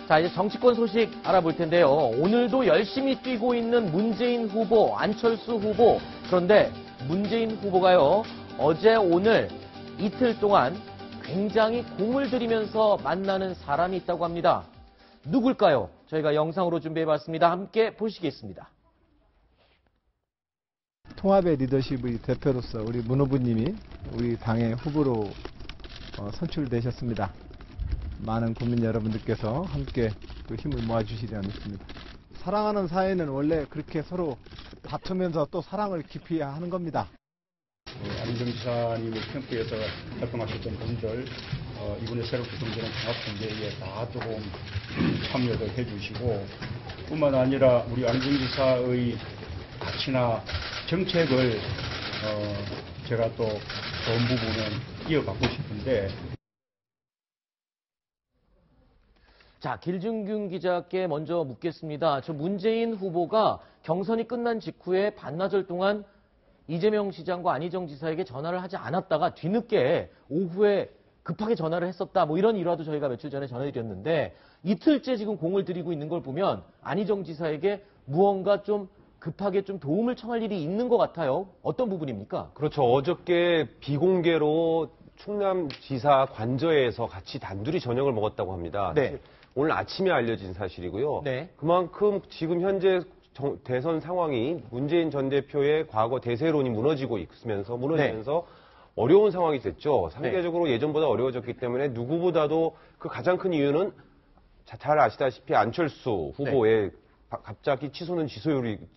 자, 이제 정치권 소식 알아볼 텐데요. 오늘도 열심히 뛰고 있는 문재인 후보, 안철수 후보. 그런데 문재인 후보가요, 어제 오늘 이틀 동안 굉장히 공을 들이면서 만나는 사람이 있다고 합니다. 누굴까요? 저희가 영상으로 준비해봤습니다. 함께 보시겠습니다. 통합의 리더십의 대표로서 우리 문 후보님이 우리 당의 후보로 선출되셨습니다. 많은 국민 여러분들께서 함께 그 힘을 모아주시리라 믿습니다. 사랑하는 사이는 원래 그렇게 서로 다투면서 또 사랑을 깊이 하는 겁니다. 안희정 지사님의 캠프에서 활동하셨던 분들, 이번에 새로 구성되는 통합선대위에 다 조금 참여를 해주시고, 뿐만 아니라 우리 안희정 지사의 가치나 정책을 제가 또 좋은 부분은 이어가고 싶은데. 자, 길준균 기자께 먼저 묻겠습니다. 저 문재인 후보가 경선이 끝난 직후에 반나절 동안 이재명 시장과 안희정 지사에게 전화를 하지 않았다가 뒤늦게 오후에 급하게 전화를 했었다. 뭐 이런 일화도 저희가 며칠 전에 전해드렸는데 이틀째 지금 공을 들이고 있는 걸 보면 안희정 지사에게 무언가 좀 급하게 좀 도움을 청할 일이 있는 것 같아요. 어떤 부분입니까? 그렇죠. 어저께 비공개로 충남지사 관저에서 같이 단둘이 저녁을 먹었다고 합니다. 네. 오늘 아침에 알려진 사실이고요. 네. 그만큼 지금 현재 대선 상황이 문재인 전 대표의 과거 대세론이 무너지면서 네. 어려운 상황이 됐죠. 상대적으로 네. 예전보다 어려워졌기 때문에 누구보다도 그 가장 큰 이유는 잘 아시다시피 안철수 후보의 네. 갑자기 치솟는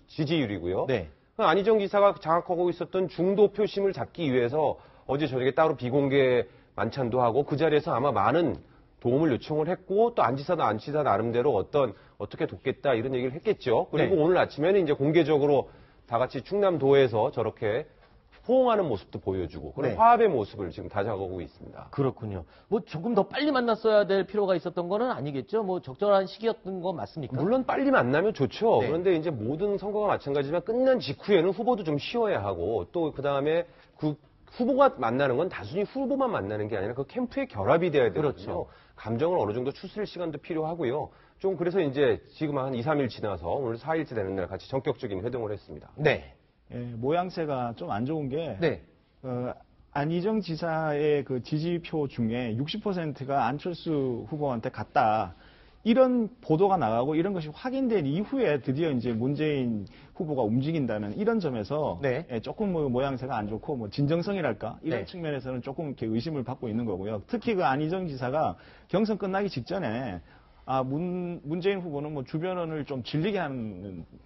지지율이고요. 네. 안희정 지사가 장악하고 있었던 중도 표심을 잡기 위해서 어제 저녁에 따로 비공개 만찬도 하고 그 자리에서 아마 많은 도움을 요청을 했고 또 안 지사 나름대로 어떻게 돕겠다 이런 얘기를 했겠죠. 그리고 네. 오늘 아침에는 이제 공개적으로 다 같이 충남도에서 저렇게 호응하는 모습도 보여주고 그런 네. 화합의 모습을 지금 다져가고 있습니다. 그렇군요. 뭐 조금 더 빨리 만났어야 될 필요가 있었던 거는 아니겠죠? 뭐 적절한 시기였던 건 맞습니까? 물론 빨리 만나면 좋죠. 네. 그런데 이제 모든 선거가 마찬가지지만 끝난 직후에는 후보도 좀 쉬어야 하고 또 그다음에 그 후보가 만나는 건 단순히 후보만 만나는 게 아니라 그 캠프의 결합이 돼야 되거든요. 그렇죠. 감정을 어느 정도 추스릴 시간도 필요하고요. 좀 그래서 이제 지금 한 2, 3일 지나서 오늘 4일째 되는 날 같이 전격적인 회동을 했습니다. 네. 예, 모양새가 좀 안 좋은 게 네. 안희정 지사의 그 지지표 중에 60%가 안철수 후보한테 갔다. 이런 보도가 나가고 이런 것이 확인된 이후에 드디어 이제 문재인 후보가 움직인다는 이런 점에서 네. 조금 뭐 모양새가 안 좋고 뭐 진정성이랄까 이런 네. 측면에서는 조금 이렇게 의심을 받고 있는 거고요. 특히 그 안희정 지사가 경선 끝나기 직전에 문재인 후보는 뭐 주변을 좀 질리게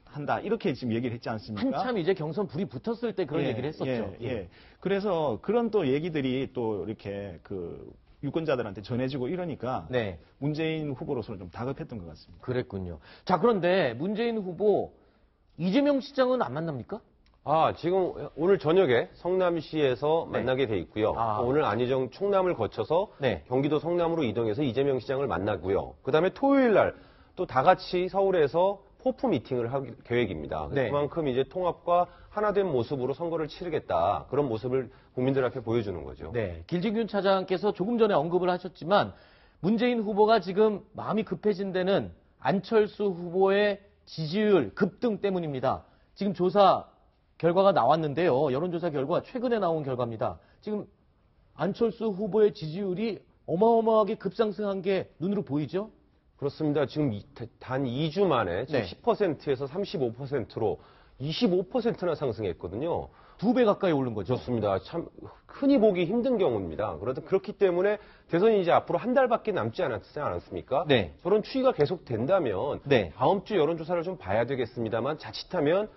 한다 이렇게 지금 얘기를 했지 않습니까? 한참 이제 경선 불이 붙었을 때 그런 얘기를 했었죠. 예. 그래서 그런 또 얘기들이 또 이렇게 그 유권자들한테 전해지고 이러니까 네. 문재인 후보로서는 좀 다급했던 것 같습니다. 그랬군요. 자, 그런데 문재인 후보 이재명 시장은 안 만납니까? 지금 오늘 저녁에 성남시에서 네. 만나게 돼 있고요. 아. 오늘 안희정 충남을 거쳐서 네. 경기도 성남으로 이동해서 이재명 시장을 만나고요. 그다음에 토요일 날 또 다 같이 서울에서 포프 미팅을 할 계획입니다. 네. 그만큼 이제 통합과 하나된 모습으로 선거를 치르겠다. 그런 모습을 국민들 앞에 보여주는 거죠. 네. 길진균 차장께서 조금 전에 언급을 하셨지만 문재인 후보가 지금 마음이 급해진 데는 안철수 후보의 지지율 급등 때문입니다. 지금 조사 결과가 나왔는데요. 여론조사 결과 최근에 나온 결과입니다. 지금 안철수 후보의 지지율이 어마어마하게 급상승한 게 눈으로 보이죠? 그렇습니다. 지금 단 2주 만에 지금 네. 10%에서 35%로 25%나 상승했거든요. 2배 가까이 오른 거죠. 좋습니다. 참 흔히 보기 힘든 경우입니다. 그렇기 때문에 대선이 이제 앞으로 한 달밖에 남지 않았습니까? 네. 저런 추이가 계속 된다면 네. 다음 주 여론조사를 좀 봐야 되겠습니다만 자칫하면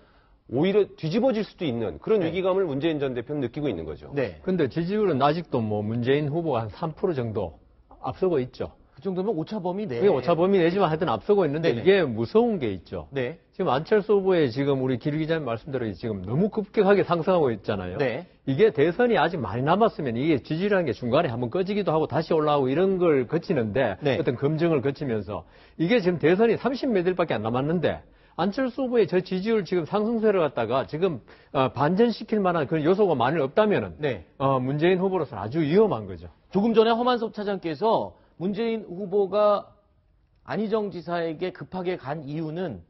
오히려 뒤집어질 수도 있는 그런 네. 위기감을 문재인 전 대표는 느끼고 있는 거죠. 네. 근데 지지율은 아직도 뭐 문재인 후보가 한 3% 정도 앞서고 있죠. 그 정도면 오차범위 내. 그게 오차범위 내지만 하여튼 앞서고 있는데 네네. 이게 무서운 게 있죠. 네. 지금 안철수 후보의 지금 우리 김 기자님 말씀대로 지금 너무 급격하게 상승하고 있잖아요. 네. 이게 대선이 아직 많이 남았으면 이게 지지율이라는 게 중간에 한번 꺼지기도 하고 다시 올라오고 이런 걸 거치는데 네. 어떤 검증을 거치면서 이게 지금 대선이 30몇 일밖에 안 남았는데 안철수 후보의 저 지지율 지금 상승세를 갖다가 지금 반전시킬 만한 그런 요소가 많이 없다면은 네. 문재인 후보로서는 아주 위험한 거죠. 조금 전에 허만섭 차장께서 문재인 후보가 안희정 지사에게 급하게 간 이유는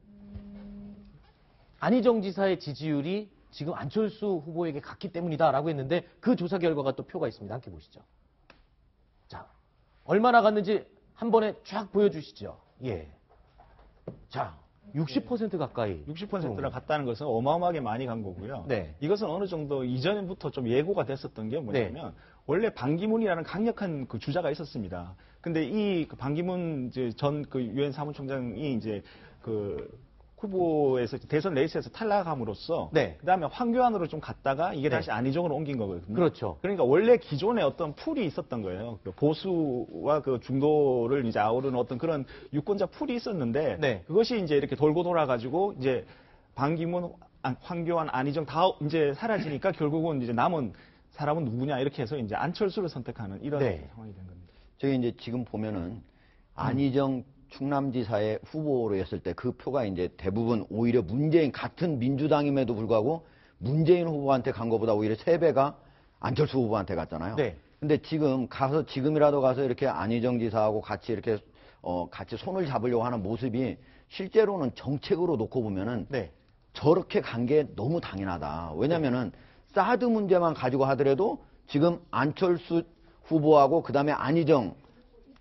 안희정 지사의 지지율이 지금 안철수 후보에게 갔기 때문이다라고 했는데 그 조사 결과가 또 표가 있습니다. 함께 보시죠. 자, 얼마나 갔는지 한 번에 쫙 보여주시죠. 예. 자, 60% 가까이. 60%나 갔다는 것은 어마어마하게 많이 간 거고요. 네. 이것은 어느 정도 이전부터 좀 예고가 됐었던 게 뭐냐면 원래 반기문이라는 강력한 그 주자가 있었습니다. 근데 이 반기문 이제 전 그 유엔 사무총장이 이제 그 후보에서 대선 레이스에서 탈락함으로써 네. 그다음에 황교안으로 좀 갔다가 이게 네. 다시 안희정으로 옮긴 거거든요. 그렇죠. 그러니까 원래 기존에 어떤 풀이 있었던 거예요. 그 보수와 그 중도를 이제 아우르는 어떤 그런 유권자 풀이 있었는데 네. 그것이 이제 이렇게 돌고 돌아가지고 이제 반기문, 황교안, 안희정 다 이제 사라지니까 결국은 이제 남은 사람은 누구냐 이렇게 해서 이제 안철수를 선택하는 이런 네. 상황이 된 겁니다. 저희 이제 지금 보면은 안희정 충남지사의 후보로 했을 때 그 표가 이제 대부분 오히려 문재인 같은 민주당임에도 불구하고 문재인 후보한테 간 것보다 오히려 3배가 안철수 후보한테 갔잖아요. 네. 근데 지금이라도 가서 이렇게 안희정 지사하고 같이 이렇게 같이 손을 잡으려고 하는 모습이 실제로는 정책으로 놓고 보면은 네. 저렇게 간 게 너무 당연하다. 왜냐면은 사드 문제만 가지고 하더라도 지금 안철수 후보하고 그다음에 안희정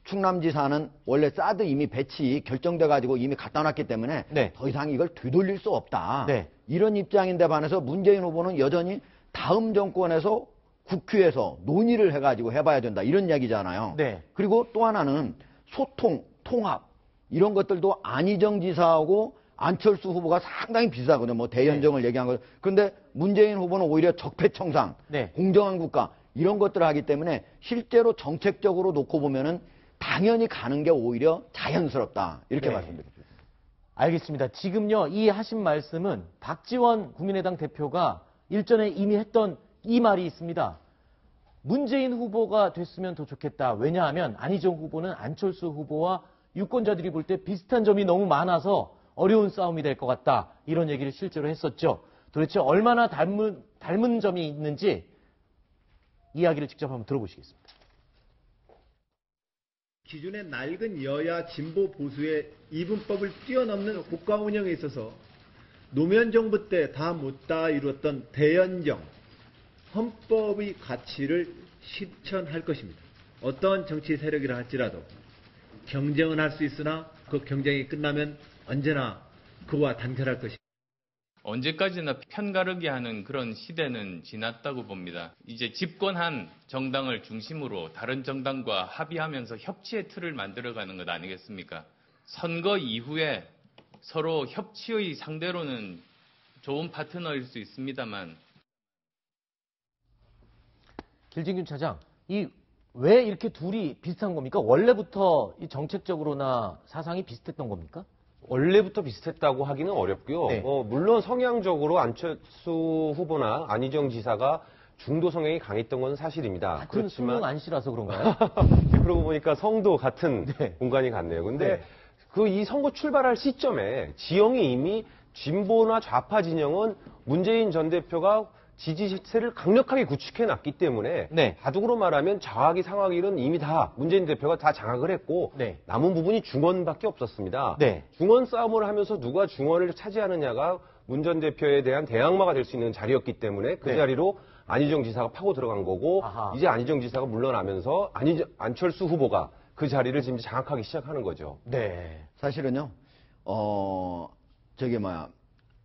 충남지사는 원래 사드 이미 배치 결정돼 가지고 이미 갖다 놨기 때문에 네. 더 이상 이걸 되돌릴 수 없다. 네. 이런 입장인데 반해서 문재인 후보는 여전히 다음 정권에서 국회에서 논의를 해가지고 해봐야 된다. 이런 이야기잖아요. 네. 그리고 또 하나는 소통, 통합 이런 것들도 안희정 지사하고 안철수 후보가 상당히 비슷하거든요. 뭐 대연정을 얘기한 거. 그런데 문재인 후보는 오히려 적폐청산, 네. 공정한 국가 이런 것들을 하기 때문에 실제로 정책적으로 놓고 보면은 당연히 가는 게 오히려 자연스럽다. 이렇게 네. 말씀드립니다. 알겠습니다. 지금요, 이 하신 말씀은 박지원 국민의당 대표가 일전에 이미 했던 이 말이 있습니다. 문재인 후보가 됐으면 더 좋겠다. 왜냐하면 안희정 후보는 안철수 후보와 유권자들이 볼 때 비슷한 점이 너무 많아서 어려운 싸움이 될 것 같다. 이런 얘기를 실제로 했었죠. 도대체 얼마나 닮은 점이 있는지 이야기를 직접 한번 들어보시겠습니다. 기존의 낡은 여야 진보 보수의 이분법을 뛰어넘는 국가 운영에 있어서 노무현 정부 때 다 못다 이루었던 대연정, 헌법의 가치를 실천할 것입니다. 어떤 정치 세력이라 할지라도 경쟁은 할 수 있으나 그 경쟁이 끝나면 언제나 그와 단결할 것입니다. 언제까지나 편가르기 하는 그런 시대는 지났다고 봅니다. 이제 집권한 정당을 중심으로 다른 정당과 합의하면서 협치의 틀을 만들어가는 것 아니겠습니까? 선거 이후에 서로 협치의 상대로는 좋은 파트너일 수 있습니다만. 길진균 차장, 왜 이렇게 둘이 비슷한 겁니까? 원래부터 이 정책적으로나 사상이 비슷했던 겁니까? 원래부터 비슷했다고 하기는 어렵고요. 네. 물론 성향적으로 안철수 후보나 안희정 지사가 중도 성향이 강했던 건 사실입니다. 같은 수능 안 싫어서 그런가요? 그러고 보니까 성도 같은 네. 공간이 같네요. 근데 네. 이 선거 출발할 시점에 지형이 이미 진보나 좌파 진영은 문재인 전 대표가 지지세를 강력하게 구축해 놨기 때문에 네. 바둑으로 말하면 좌악이 상악일은 이미 다 문재인 대표가 다 장악을 했고 네. 남은 부분이 중원밖에 없었습니다. 네. 중원 싸움을 하면서 누가 중원을 차지하느냐가 문 전 대표에 대한 대항마가 될 수 있는 자리였기 때문에 그 네. 자리로 안희정 지사가 파고 들어간 거고 아하. 이제 안희정 지사가 물러나면서 안철수 후보가 그 자리를 지금 장악하기 시작하는 거죠. 네. 사실은요,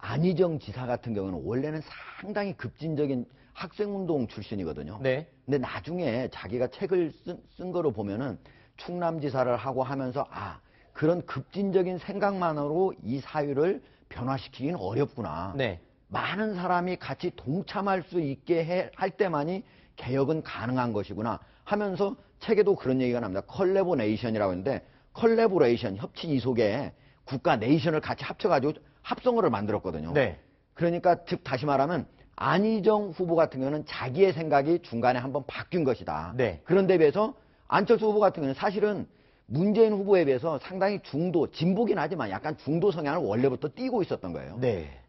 안희정 지사 같은 경우는 원래는 상당히 급진적인 학생운동 출신이거든요. 네. 근데 나중에 자기가 책을 쓴 거로 보면은 충남지사를 하고 하면서 그런 급진적인 생각만으로 이 사회를 변화시키기는 어렵구나. 네. 많은 사람이 같이 동참할 수 있게 할 때만이 개혁은 가능한 것이구나 하면서 책에도 그런 얘기가 납니다. 컬래보레이션이라고 하는데 컬래보레이션, 협치 이속에 국가 네이션을 같이 합쳐가지고 합성어를 만들었거든요. 네. 그러니까 즉 다시 말하면 안희정 후보 같은 경우는 자기의 생각이 중간에 한번 바뀐 것이다. 네. 그런데 비해서 안철수 후보 같은 경우는 사실은 문재인 후보에 비해서 상당히 중도, 진보긴 하지만 약간 중도 성향을 원래부터 띠고 있었던 거예요. 네.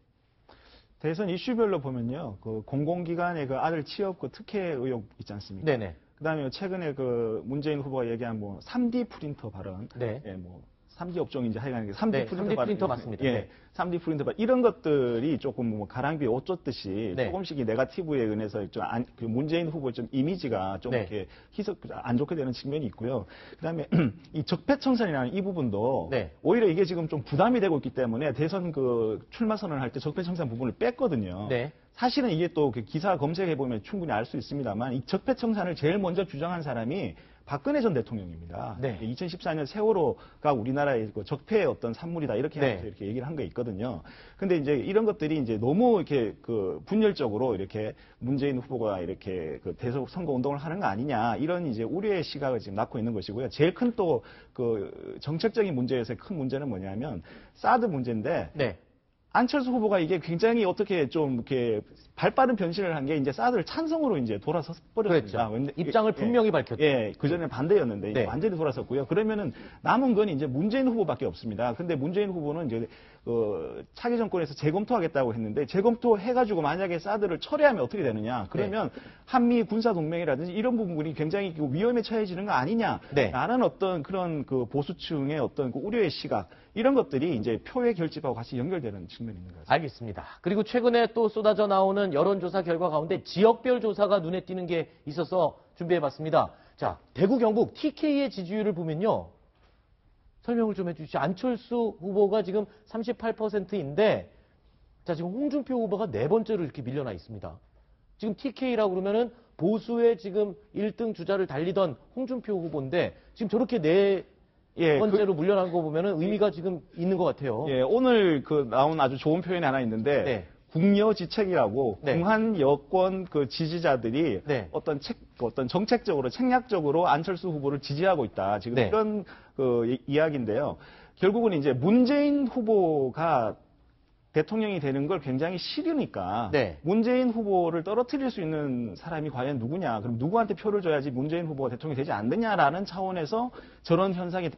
대선 이슈별로 보면요, 그 공공기관의 그 아들 취업 그 특혜 의혹 있지 않습니까? 네네. 그다음에 최근에 그 문재인 후보가 얘기한 뭐 3D 프린터 발언, 네. 예, 뭐 3D 업종인지 하여간 3D 네, 프린터 3D 프린터 맞습니다. 예, 네. 3D 프린터 이런 것들이 조금 뭐 가랑비에 옷 젖듯이 네. 조금씩 이 네거티브에 의해서 좀 그 문재인 후보의 좀 이미지가 좀 네. 이렇게 안 좋게 되는 측면이 있고요. 그다음에 이 적폐청산이라는 이 부분도 네. 오히려 이게 지금 좀 부담이 되고 있기 때문에 대선 그 출마 선언을 할 때 적폐청산 부분을 뺐거든요. 네. 사실은 이게 또 그 기사 검색해 보면 충분히 알 수 있습니다만 이 적폐청산을 제일 먼저 주장한 사람이 박근혜 전 대통령입니다. 네. 2014년 세월호가 우리나라의 그 적폐의 어떤 산물이다 이렇게 네. 하면서 이렇게 얘기를 한 게 있거든요. 근데 이제 이런 것들이 이제 너무 이렇게 그 분열적으로 이렇게 문재인 후보가 이렇게 그 대선 선거 운동을 하는 거 아니냐 이런 이제 우려의 시각을 지금 낳고 있는 것이고요. 제일 큰 또 그 정책적인 문제에서의 큰 문제는 뭐냐면 사드 문제인데 네. 안철수 후보가 이게 굉장히 어떻게 좀 이렇게 발빠른 변신을 한 게 이제 사드를 찬성으로 이제 돌아서 버렸습니다. 그렇죠. 입장을 분명히 밝혔죠. 예, 그 전에 반대였는데 이제 네. 완전히 돌아섰고요. 그러면은 남은 건 이제 문재인 후보밖에 없습니다. 근데 문재인 후보는 이제 차기 정권에서 재검토하겠다고 했는데 재검토해가지고 만약에 사드를 철회하면 어떻게 되느냐? 그러면 한미 군사 동맹이라든지 이런 부분이 굉장히 위험에 처해지는 거 아니냐? 네. 라는 어떤 그런 그 보수층의 어떤 그 우려의 시각 이런 것들이 이제 표의 결집하고 같이 연결되는 측면이 있는 것 같습니다. 알겠습니다. 그리고 최근에 또 쏟아져 나오는 여론조사 결과 가운데 지역별 조사가 눈에 띄는 게 있어서 준비해봤습니다. 자, 대구 경북 TK의 지지율을 보면요. 설명을 좀 해주시죠. 안철수 후보가 지금 38%인데 자, 지금 홍준표 후보가 네 번째로 이렇게 밀려나 있습니다. 지금 TK라고 그러면은 보수의 지금 1등 주자를 달리던 홍준표 후보인데 지금 저렇게 네 번째로 물려난 거 보면은 의미가 지금 있는 것 같아요. 예, 오늘 그 나온 아주 좋은 표현이 하나 있는데 네. 궁여지책이라고 네. 궁한 여권 그 지지자들이 네. 어떤 정책적으로 책략적으로 안철수 후보를 지지하고 있다. 지금 네. 이런 그 이야기인데요. 결국은 이제 문재인 후보가 대통령이 되는 걸 굉장히 싫으니까 네. 문재인 후보를 떨어뜨릴 수 있는 사람이 과연 누구냐? 그럼 누구한테 표를 줘야지 문재인 후보가 대통령이 되지 않느냐라는 차원에서 저런 현상이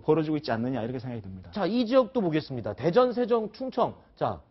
벌어지고 있지 않느냐 이렇게 생각이 듭니다. 자, 이 지역도 보겠습니다. 대전, 세종, 충청. 자,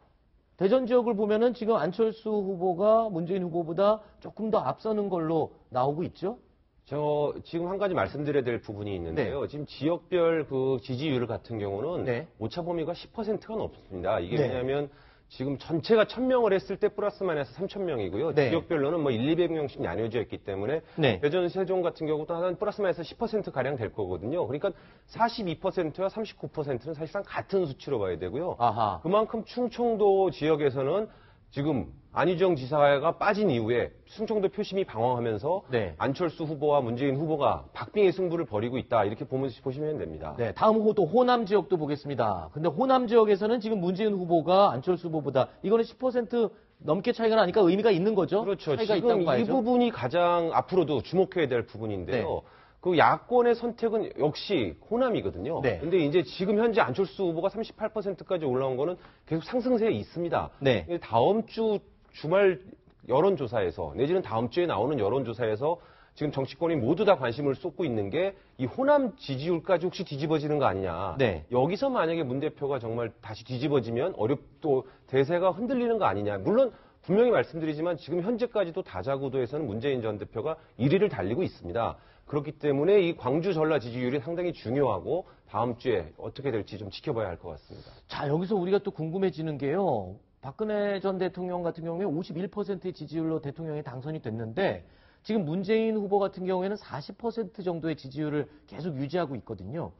대전 지역을 보면은 지금 안철수 후보가 문재인 후보보다 조금 더 앞서는 걸로 나오고 있죠? 저 지금 한 가지 말씀드려야 될 부분이 있는데요. 지금 지역별 그 지지율 같은 경우는 네. 오차 범위가 10%가 넘습니다. 이게 네. 왜냐하면 지금 전체가 1000명을 했을 때 플러스 마이너스 3000명이고요. 네. 지역별로는 뭐 1, 200명씩 나뉘어져 있기 때문에 네. 대전, 세종 같은 경우도 한 플러스 마이너스 10%가량 될 거거든요. 그러니까 42%와 39%는 사실상 같은 수치로 봐야 되고요. 아하. 그만큼 충청도 지역에서는 지금 안희정 지사가 빠진 이후에 충청도 표심이 방황하면서 네. 안철수 후보와 문재인 후보가 박빙의 승부를 벌이고 있다. 이렇게 보시면 됩니다. 네, 다음 또 호남 지역도 보겠습니다. 근데 호남 지역에서는 지금 문재인 후보가 안철수 후보보다 이거는 10% 넘게 차이가 나니까 의미가 있는 거죠? 그렇죠. 차이가 지금 있다고 이 봐야죠. 부분이 가장 앞으로도 주목해야 될 부분인데요. 네. 그 야권의 선택은 역시 호남이거든요. 네. 근데 이제 지금 현재 안철수 후보가 38%까지 올라온 거는 계속 상승세에 있습니다. 네. 근데 다음 주 주말 여론조사에서 내지는 다음 주에 나오는 여론조사에서 지금 정치권이 모두 다 관심을 쏟고 있는 게 이 호남 지지율까지 혹시 뒤집어지는 거 아니냐. 네. 여기서 만약에 문 대표가 정말 다시 뒤집어지면 또 대세가 흔들리는 거 아니냐. 물론 분명히 말씀드리지만 지금 현재까지도 다자구도에서는 문재인 전 대표가 1위를 달리고 있습니다. 그렇기 때문에 이 광주 전라 지지율이 상당히 중요하고 다음 주에 어떻게 될지 좀 지켜봐야 할 것 같습니다. 자, 여기서 우리가 또 궁금해지는 게요. 박근혜 전 대통령 같은 경우에 51%의 지지율로 대통령이 당선이 됐는데 지금 문재인 후보 같은 경우에는 40% 정도의 지지율을 계속 유지하고 있거든요.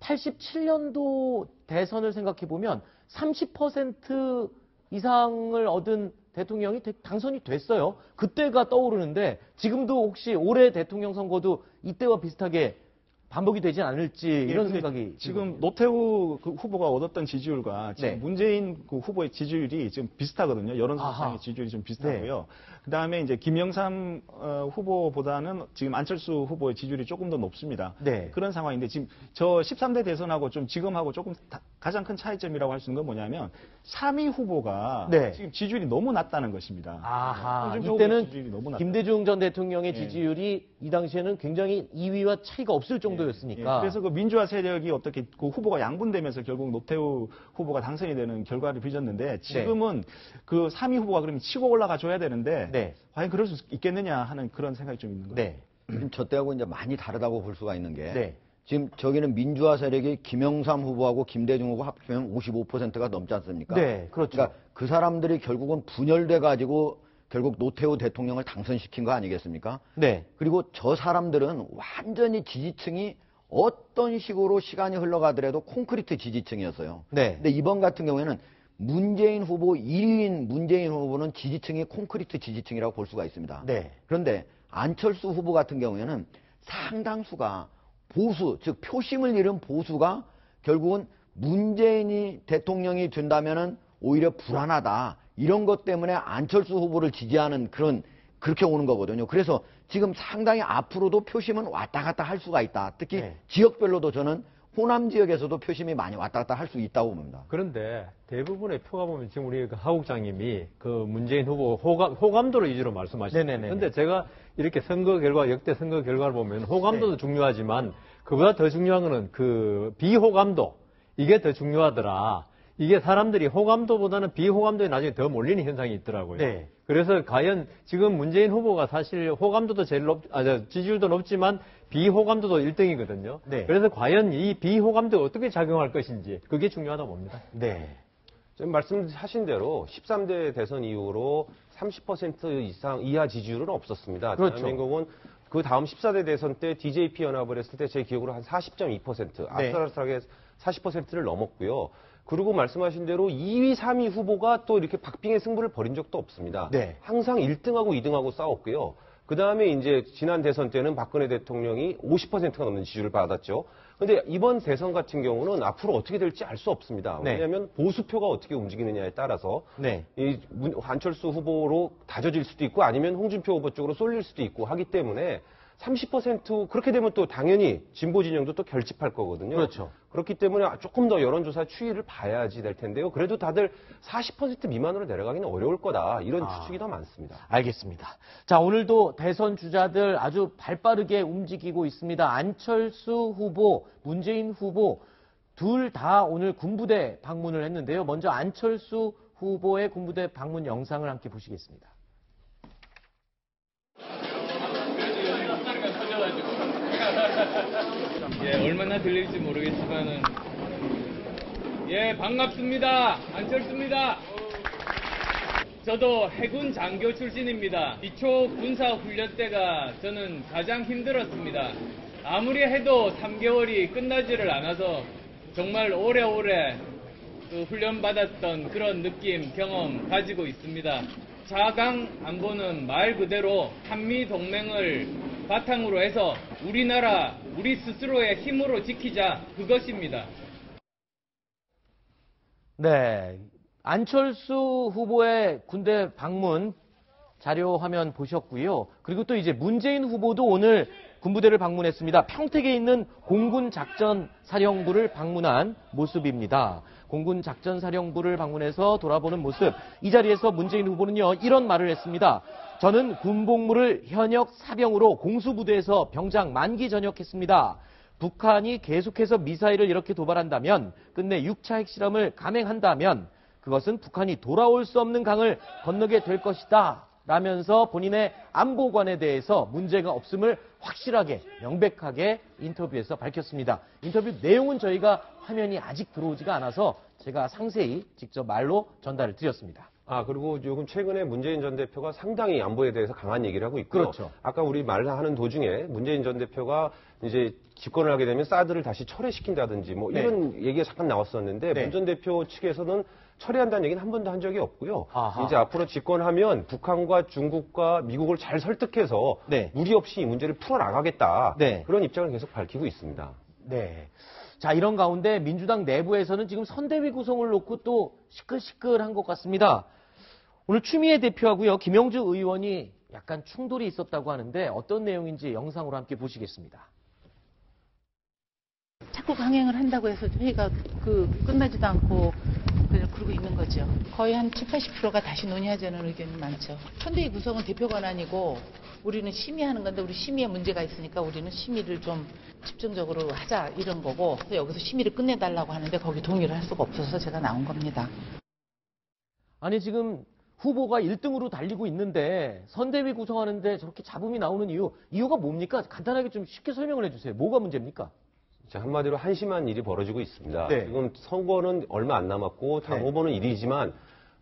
87년도 대선을 생각해 보면 30% 이상을 얻은 대통령이 당선이 됐어요. 그때가 떠오르는데 지금도 혹시 올해 대통령 선거도 이때와 비슷하게 반복이 되지 않을지 이런 생각이 지금 노태우 그 후보가 얻었던 지지율과 지금 네. 문재인 그 후보의 지지율이 지금 비슷하거든요. 여론조사상의 지지율이 좀 비슷하고요. 그다음에 이제 김영삼 후보보다는 지금 안철수 후보의 지지율이 조금 더 높습니다. 네. 그런 상황인데 지금 저 13대 대선하고 좀 지금하고 조금 가장 큰 차이점이라고 할 수 있는 건 뭐냐면 3위 후보가 네. 지금 지지율이 너무 낮다는 것입니다. 아하, 홍준표 후보의 지지율이 이때는 너무 낮다. 김대중 전 대통령의 예. 지지율이 이 당시에는 굉장히 2위와 차이가 없을 정도였으니까. 예, 그래서 그 민주화 세력이 어떻게 그 후보가 양분되면서 결국 노태우 후보가 당선이 되는 결과를 빚었는데 지금은 그 3위 후보가 그러면 치고 올라가 줘야 되는데 네. 과연 그럴 수 있겠느냐 하는 그런 생각이 좀 있는 거예요. 네. 지금 저 때하고 이제 많이 다르다고 볼 수가 있는 게 네. 지금 저기는 민주화 세력이 김영삼 후보하고 김대중 후보 합치면 55%가 넘지 않습니까? 네, 그렇죠. 그러니까 그 사람들이 결국은 분열돼 가지고 결국 노태우 대통령을 당선시킨 거 아니겠습니까? 네. 그리고 저 사람들은 완전히 지지층이 어떤 식으로 시간이 흘러가더라도 콘크리트 지지층이었어요. 네. 근데 이번 같은 경우에는 문재인 후보 1위인 문재인 후보는 지지층이 콘크리트 지지층이라고 볼 수가 있습니다. 네. 그런데 안철수 후보 같은 경우에는 상당수가 보수, 즉 표심을 잃은 보수가 결국은 문재인이 대통령이 된다면은 오히려 불안하다. 이런 것 때문에 안철수 후보를 지지하는 그렇게 오는 거거든요. 그래서 지금 상당히 앞으로도 표심은 왔다 갔다 할 수가 있다. 특히 네. 지역별로도 저는 호남 지역에서도 표심이 많이 왔다 갔다 할 수 있다고 봅니다. 그런데 대부분의 표가 보면 지금 우리 하 국장님이 그 문재인 후보 호감도를 위주로 말씀하시죠. 네네네. 그런데 제가 이렇게 역대 선거 결과를 보면 호감도도 중요하지만 그보다 더 중요한 거는 그 비호감도 이게 더 중요하더라. 이게 사람들이 호감도보다는 비호감도에 나중에 더 몰리는 현상이 있더라고요. 네. 그래서 과연 지금 문재인 후보가 사실 호감도도 지지율도 높지만 비호감도도 1등이거든요. 네. 그래서 과연 이 비호감도가 어떻게 작용할 것인지 그게 중요하다고 봅니다. 네. 지금 말씀하신 대로 13대 대선 이후로 30% 이상 이하 지지율은 없었습니다. 그렇죠. 대한민국은 그 다음 14대 대선 때 DJP 연합을 했을 때 제 기억으로 한 40.2% 아슬아슬하게 40%를 넘었고요. 그리고 말씀하신 대로 2위, 3위 후보가 또 이렇게 박빙의 승부를 벌인 적도 없습니다. 네. 항상 1등하고 2등하고 싸웠고요. 그 다음에 이제 지난 대선 때는 박근혜 대통령이 50%가 넘는 지지율을 받았죠. 근데 이번 대선 같은 경우는 앞으로 어떻게 될지 알 수 없습니다. 네. 왜냐하면 보수표가 어떻게 움직이느냐에 따라서 네. 이 안철수 후보로 다져질 수도 있고 아니면 홍준표 후보 쪽으로 쏠릴 수도 있고 하기 때문에 30% 그렇게 되면 또 당연히 진보 진영도 또 결집할 거거든요. 그렇죠. 그렇기 때문에 조금 더 여론조사 추이를 봐야지 될 텐데요. 그래도 다들 40% 미만으로 내려가기는 어려울 거다. 이런 추측이 더 많습니다. 알겠습니다. 자, 오늘도 대선 주자들 아주 발빠르게 움직이고 있습니다. 안철수 후보, 문재인 후보 둘 다 오늘 군부대 방문을 했는데요. 먼저 안철수 후보의 군부대 방문 영상을 함께 보시겠습니다. 예, 얼마나 들릴지 모르겠지만은 예, 반갑습니다. 안철수입니다. 저도 해군 장교 출신입니다. 기초 군사 훈련 때가 저는 가장 힘들었습니다. 아무리 해도 3개월이 끝나지를 않아서 정말 오래오래 그 훈련 받았던 그런 느낌, 경험 가지고 있습니다. 4강 안보는 말 그대로 한미 동맹을 바탕으로 해서 우리나라, 우리 스스로의 힘으로 지키자, 그것입니다. 네. 안철수 후보의 군대 방문 자료 화면 보셨고요. 그리고 또 이제 문재인 후보도 오늘 군부대를 방문했습니다. 평택에 있는 공군작전사령부를 방문한 모습입니다. 공군작전사령부를 방문해서 돌아보는 모습. 이 자리에서 문재인 후보는요, 이런 말을 했습니다. 저는 군복무를 현역 사병으로 공수부대에서 병장 만기 전역했습니다. 북한이 계속해서 미사일을 이렇게 도발한다면, 끝내 6차 핵실험을 감행한다면 그것은 북한이 돌아올 수 없는 강을 건너게 될 것이다. 라면서 본인의 안보관에 대해서 문제가 없음을 확실하게 명백하게 인터뷰에서 밝혔습니다. 인터뷰 내용은 저희가 화면이 아직 들어오지가 않아서 제가 상세히 직접 말로 전달을 드렸습니다. 그리고 요즘 최근에 문재인 전 대표가 상당히 안보에 대해서 강한 얘기를 하고 있고요. 그렇죠. 아까 우리 말하는 도중에 문재인 전 대표가 이제 집권을 하게 되면 사드를 다시 철회시킨다든지 뭐 네. 이런 얘기가 잠깐 나왔었는데 네. 문 전 대표 측에서는 철회한다는 얘기는 한 번도 한 적이 없고요. 아하. 이제 앞으로 집권하면 북한과 중국과 미국을 잘 설득해서 네. 무리 없이 이 문제를 풀어나가겠다. 네. 그런 입장을 계속 밝히고 있습니다. 네. 자, 이런 가운데 민주당 내부에서는 지금 선대위 구성을 놓고 또 시끌시끌한 것 같습니다. 오늘 추미애 대표하고요, 김영주 의원이 약간 충돌이 있었다고 하는데 어떤 내용인지 영상으로 함께 보시겠습니다. 자꾸 강행을 한다고 해서 회의가 끝나지도 않고 그러고 있는 거죠. 거의 한 70, 80%가 다시 논의하자는 의견이 많죠. 선대위 구성은 대표 권한이고 우리는 심의하는 건데 우리 심의에 문제가 있으니까 우리는 심의를 좀 집중적으로 하자 이런 거고 여기서 심의를 끝내달라고 하는데 거기 동의를 할 수가 없어서 제가 나온 겁니다. 아니 지금 후보가 1등으로 달리고 있는데 선대위 구성하는데 저렇게 잡음이 나오는 이유가 뭡니까? 간단하게 좀 쉽게 설명을 해주세요. 뭐가 문제입니까? 한마디로 한심한 일이 벌어지고 있습니다. 네. 지금 선거는 얼마 안 남았고 당 네. 후보는 1위지만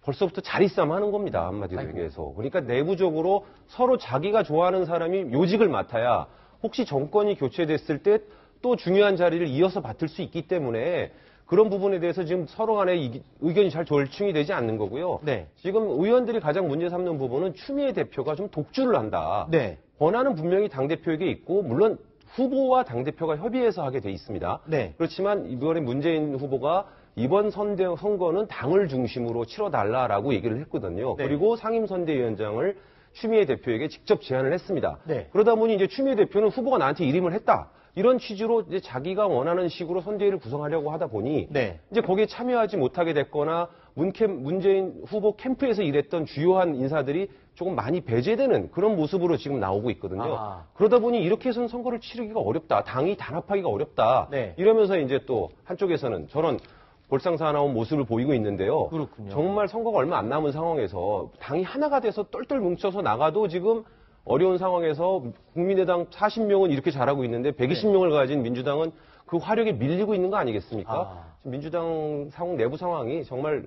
벌써부터 자리싸움 하는 겁니다. 한마디로 아이고. 얘기해서. 그러니까 내부적으로 서로 자기가 좋아하는 사람이 요직을 맡아야 혹시 정권이 교체됐을 때 또 중요한 자리를 이어서 맡을 수 있기 때문에 그런 부분에 대해서 지금 서로 간에 의견이 잘 절충이 되지 않는 거고요. 네. 지금 의원들이 가장 문제 삼는 부분은 추미애 대표가 좀 독주를 한다. 네. 권한은 분명히 당대표에게 있고 물론 후보와 당대표가 협의해서 하게 돼 있습니다. 네. 그렇지만 이번에 문재인 후보가 이번 선거는 당을 중심으로 치러달라라고 얘기를 했거든요. 네. 그리고 상임선대위원장을 추미애 대표에게 직접 제안을 했습니다. 네. 그러다 보니 이제 추미애 대표는 후보가 나한테 이름을 했다. 이런 취지로 이제 자기가 원하는 식으로 선대위를 구성하려고 하다 보니 네. 이제 거기에 참여하지 못하게 됐거나 문재인 후보 캠프에서 일했던 주요한 인사들이 조금 많이 배제되는 그런 모습으로 지금 나오고 있거든요. 아. 그러다 보니 이렇게 해서는 선거를 치르기가 어렵다. 당이 단합하기가 어렵다. 네. 이러면서 이제 또 한쪽에서는 저런 볼상사나운 모습을 보이고 있는데요. 그렇군요. 정말 선거가 얼마 안 남은 상황에서 당이 하나가 돼서 똘똘 뭉쳐서 나가도 지금 어려운 상황에서 국민의당 40명은 이렇게 잘하고 있는데 120명을 가진 민주당은 그 화력에 밀리고 있는 거 아니겠습니까? 아. 지금 민주당 내부 상황이 정말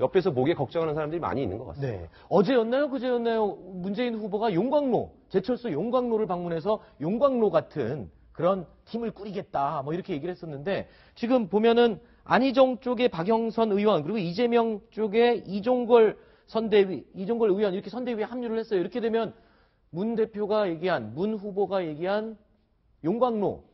옆에서 보기에 걱정하는 사람들이 많이 있는 것 같습니다. 네. 어제였나요? 그제였나요? 문재인 후보가 용광로, 제철소 용광로를 방문해서 용광로 같은 그런 팀을 꾸리겠다. 뭐 이렇게 얘기를 했었는데 지금 보면은 안희정 쪽에 박영선 의원 그리고 이재명 쪽에 이종걸 의원 이렇게 선대위에 합류를 했어요. 이렇게 되면 문 후보가 얘기한 용광로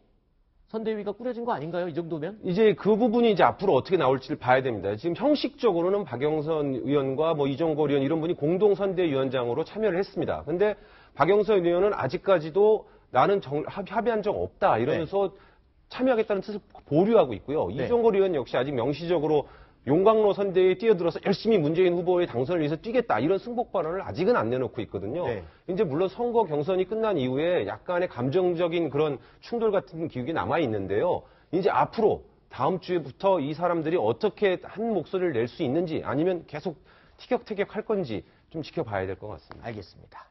선대위가 꾸려진 거 아닌가요? 이 정도면? 이제 그 부분이 이제 앞으로 어떻게 나올지를 봐야 됩니다. 지금 형식적으로는 박영선 의원과 뭐 이종걸 의원 이런 분이 공동 선대위원장으로 참여를 했습니다. 근데 박영선 의원은 아직까지도 나는 합의한 적 없다 이러면서 참여하겠다는 뜻을 보류하고 있고요. 네. 이종걸 의원 역시 아직 명시적으로 용광로 선대에 뛰어들어서 열심히 문재인 후보의 당선을 위해서 뛰겠다 이런 승복 발언을 아직은 안 내놓고 있거든요. 네. 이제 물론 선거 경선이 끝난 이후에 약간의 감정적인 그런 충돌 같은 기억이 남아 있는데요. 이제 앞으로 다음 주부터 이 사람들이 어떻게 한 목소리를 낼 수 있는지 아니면 계속 티격태격 할 건지 좀 지켜봐야 될 것 같습니다. 알겠습니다.